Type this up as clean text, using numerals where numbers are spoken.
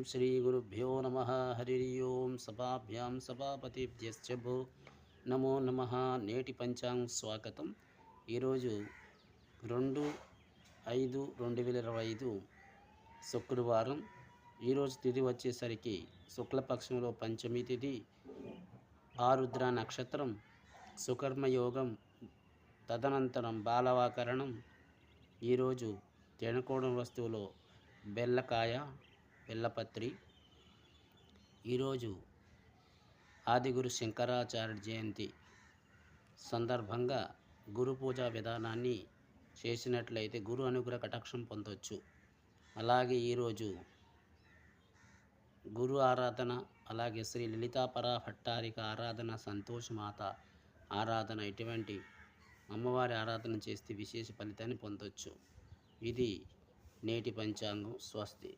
శ్రీ గురుభ్యో నమ. హరి ఓం. సభాభ్యాం సభాపతిభ్యశ్చ భో నమో నమ. నేటి పంచాంగ స్వాగతం. ఈరోజు 2/5/2025 శుక్రవారం. ఈరోజు తిథి వచ్చేసరికి శుక్లపక్షంలో పంచమి తిథి, ఆరుద్ర నక్షత్రం, సుకర్మయోగం, తదనంతరం బాలవాకరణం. ఈరోజు తినకూడని వస్తువులో బెల్లకాయ, బెల్లపత్రి. ఈరోజు ఆదిగురు శంకరాచార్య జయంతి సందర్భంగా గురు పూజా విధానాన్ని చేసినట్లయితే గురు అనుగ్రహ కటాక్షం పొందవచ్చు. అలాగే ఈరోజు గురు ఆరాధన, అలాగే శ్రీ లలితాపరా భట్టారిక ఆరాధన, సంతోషమాత ఆరాధన, ఇటువంటి అమ్మవారి ఆరాధన చేస్తే విశేష ఫలితాన్ని పొందవచ్చు. ఇది నేటి పంచాంగం. స్వస్తి.